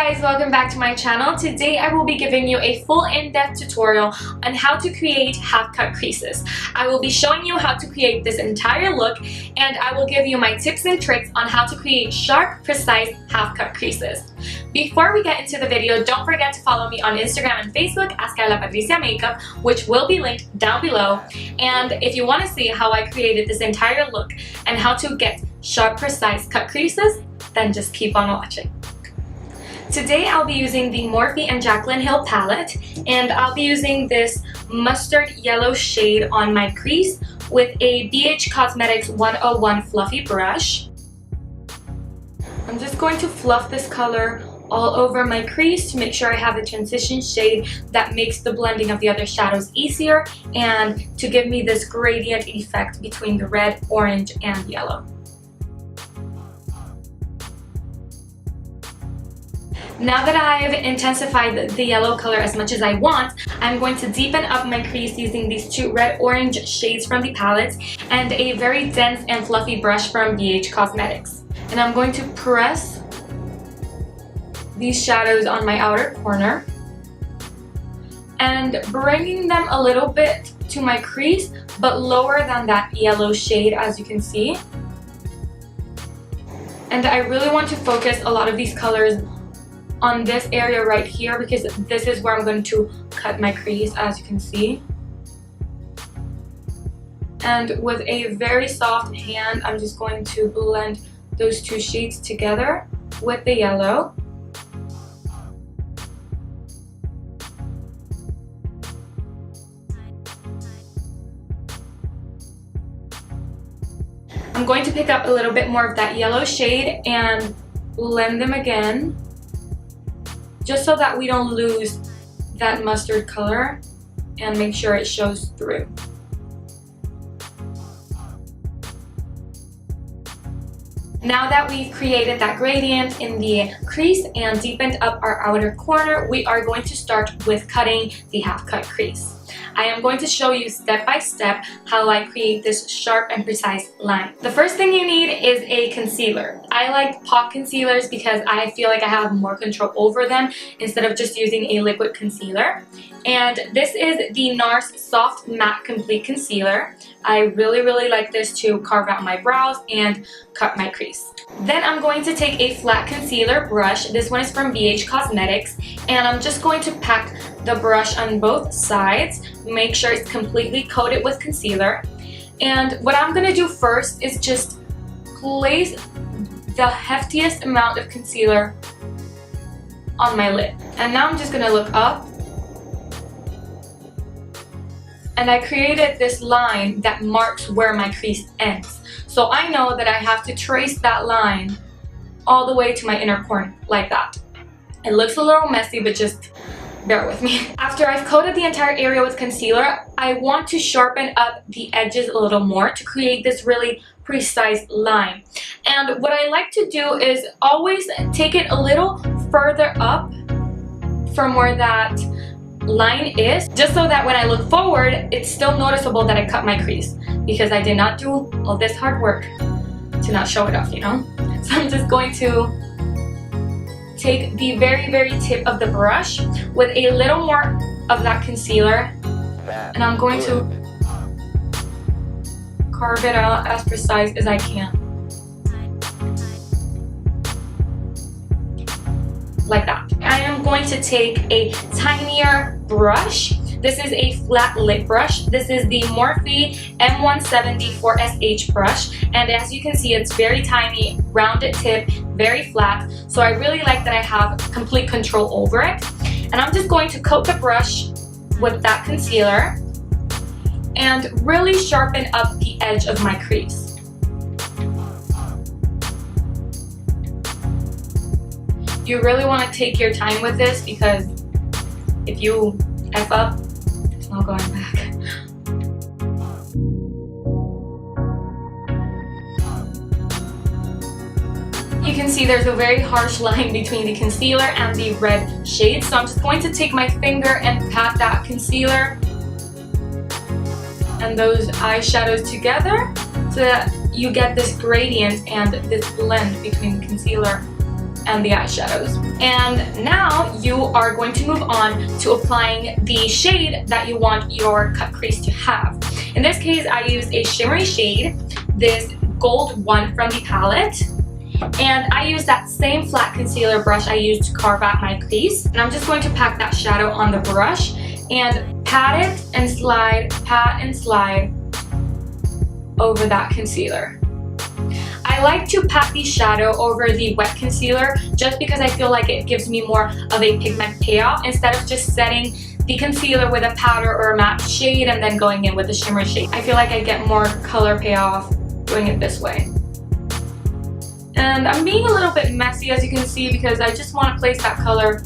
guys, welcome back to my channel. Today I will be giving you a full in-depth tutorial on how to create half-cut creases. I will be showing you how to create this entire look, and I will give you my tips and tricks on how to create sharp, precise half-cut creases. Before we get into the video, don't forget to follow me on Instagram and Facebook as Karla Patricia Makeup, which will be linked down below. And if you want to see how I created this entire look and how to get sharp, precise cut creases, then just keep on watching. Today I'll be using the Morphe and Jaclyn Hill palette, and I'll be using this mustard yellow shade on my crease with a BH Cosmetics 101 fluffy brush. I'm just going to fluff this color all over my crease to make sure I have a transition shade that makes the blending of the other shadows easier and to give me this gradient effect between the red, orange, and yellow. Now that I've intensified the yellow color as much as I want, I'm going to deepen up my crease using these two red-orange shades from the palette and a very dense and fluffy brush from BH Cosmetics. And I'm going to press these shadows on my outer corner and bringing them a little bit to my crease, but lower than that yellow shade, as you can see. And I really want to focus a lot of these colors on this area right here because this is where I'm going to cut my crease, as you can see. And with a very soft hand, I'm just going to blend those two shades together with the yellow. I'm going to pick up a little bit more of that yellow shade and blend them again, just so that we don't lose that mustard color and make sure it shows through. Now that we've created that gradient in the crease and deepened up our outer corner, we are going to start with cutting the half-cut crease. I am going to show you step by step how I create this sharp and precise line. The first thing you need is a concealer. I like pot concealers because I feel like I have more control over them instead of just using a liquid concealer. And this is the NARS Soft Matte Complete Concealer. I really like this to carve out my brows and cut my crease. Then I'm going to take a flat concealer brush. This one is from BH Cosmetics, and I'm just going to pack the brush on both sides, make sure it's completely coated with concealer. And what I'm going to do first is just place the heftiest amount of concealer on my lid. And now I'm just going to look up. And I created this line that marks where my crease ends. So I know that I have to trace that line all the way to my inner corner, like that. It looks a little messy, but just bear with me. After I've coated the entire area with concealer, I want to sharpen up the edges a little more to create this really precise line. And what I like to do is always take it a little further up from where that line is, just so that when I look forward, it's still noticeable that I cut my crease, because I did not do all this hard work to not show it off, you know? So I'm just going to take the very tip of the brush with a little more of that concealer, and I'm going to carve it out as precise as I can. Like that. I am going to take a tinier brush. This is a flat lip brush. This is the Morphe M170 4SH brush, and as you can see, it's very tiny, rounded tip, very flat, so I really like that I have complete control over it. And I'm just going to coat the brush with that concealer and really sharpen up the edge of my crease. You really want to take your time with this, because if you F up, it's not going back. You can see there's a very harsh line between the concealer and the red shade, so I'm just going to take my finger and pat that concealer and those eyeshadows together so that you get this gradient and this blend between the concealer and the eyeshadows. And now you are going to move on to applying the shade that you want your cut crease to have. In this case, I used a shimmery shade, this gold one from the palette. And I use that same flat concealer brush I used to carve out my crease. And I'm just going to pack that shadow on the brush and pat it and slide, pat and slide over that concealer. I like to pat the shadow over the wet concealer just because I feel like it gives me more of a pigment payoff instead of just setting the concealer with a powder or a matte shade and then going in with a shimmer shade. I feel like I get more color payoff doing it this way. And I'm being a little bit messy, as you can see, because I just want to place that color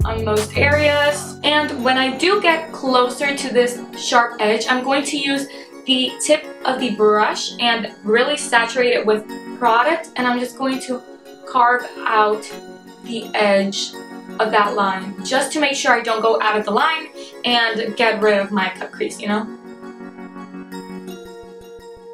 on most areas. And when I do get closer to this sharp edge, I'm going to use the tip of the brush and really saturate it with product, and I'm just going to carve out the edge of that line just to make sure I don't go out of the line and get rid of my cut crease, you know?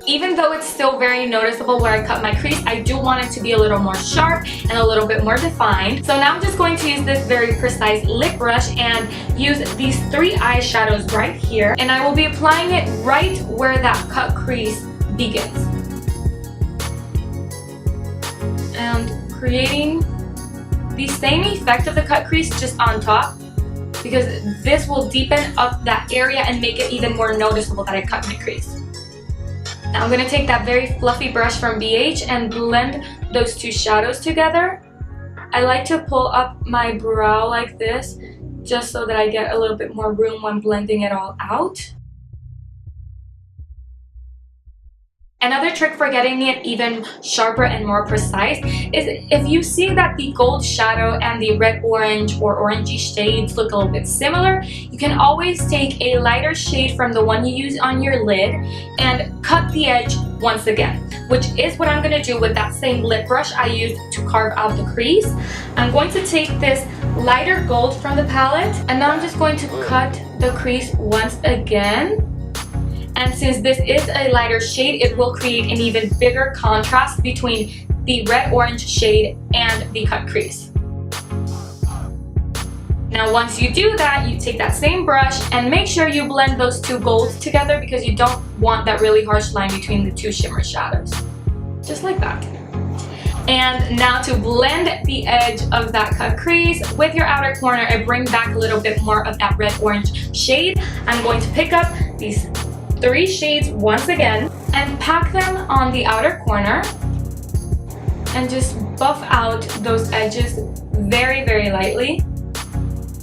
Even though it's still very noticeable where I cut my crease, I do want it to be a little more sharp and a little bit more defined. So now I'm just going to use this very precise lip brush and use these 3 eyeshadows right here. And I will be applying it right where that cut crease begins. And creating the same effect of the cut crease just on top, because this will deepen up that area and make it even more noticeable that I cut my crease. Now I'm going to take that very fluffy brush from BH and blend those 2 shadows together. I like to pull up my brow like this just so that I get a little bit more room when blending it all out. Another trick for getting it even sharper and more precise is if you see that the gold shadow and the red-orange or orangey shades look a little bit similar, you can always take a lighter shade from the one you use on your lid and cut the edge once again, which is what I'm going to do with that same lip brush I used to carve out the crease. I'm going to take this lighter gold from the palette, and now I'm just going to cut the crease once again. And since this is a lighter shade, it will create an even bigger contrast between the red-orange shade and the cut crease. Now once you do that, you take that same brush and make sure you blend those 2 golds together because you don't want that really harsh line between the 2 shimmer shadows. Just like that. And now to blend the edge of that cut crease with your outer corner and bring back a little bit more of that red-orange shade, I'm going to pick up these 3 shades once again and pack them on the outer corner and just buff out those edges very, very lightly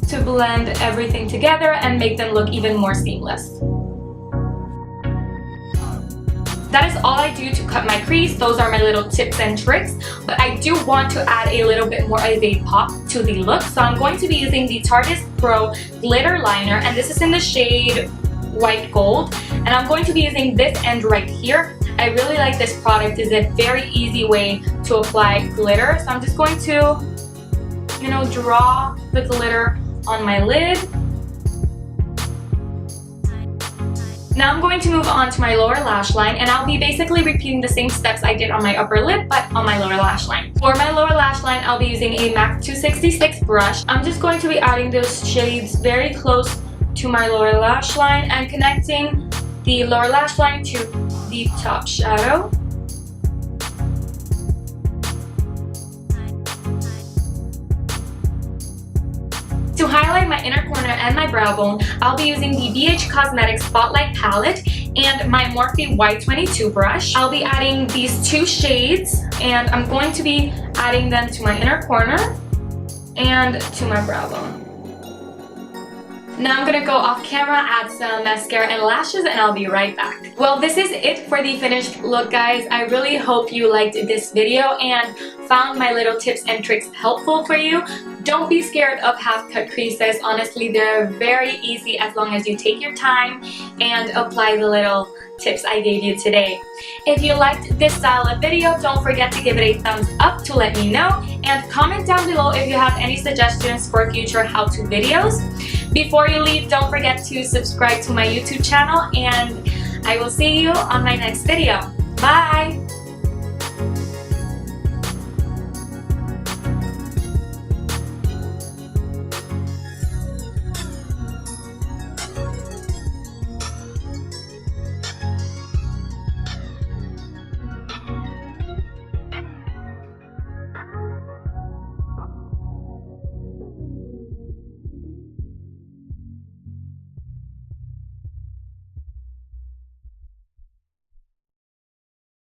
to blend everything together and make them look even more seamless. That is all I do to cut my crease. Those are my little tips and tricks, but I do want to add a little bit more of a pop to the look, so I'm going to be using the Tarteist Pro Glitter Liner, and this is in the shade White Gold, and I'm going to be using this end right here. I really like this product. It's a very easy way to apply glitter, so I'm just going to, you know, draw the glitter on my lid. Now I'm going to move on to my lower lash line, and I'll be basically repeating the same steps I did on my upper lip but on my lower lash line. For my lower lash line, I'll be using a MAC 266 brush. I'm just going to be adding those shades very close to my lower lash line and connecting the lower lash line to the top shadow. To highlight my inner corner and my brow bone, I'll be using the BH Cosmetics Spotlight Palette and my Morphe Y22 brush. I'll be adding these 2 shades, and I'm going to be adding them to my inner corner and to my brow bone. Now I'm gonna go off camera, add some mascara and lashes, and I'll be right back. Well, this is it for the finished look, guys. I really hope you liked this video and found my little tips and tricks helpful for you. Don't be scared of half-cut creases. Honestly, they're very easy as long as you take your time and apply the little tips I gave you today. If you liked this style of video, don't forget to give it a thumbs up to let me know, and comment down below if you have any suggestions for future how-to videos. Before you leave, don't forget to subscribe to my YouTube channel, and I will see you on my next video. Bye!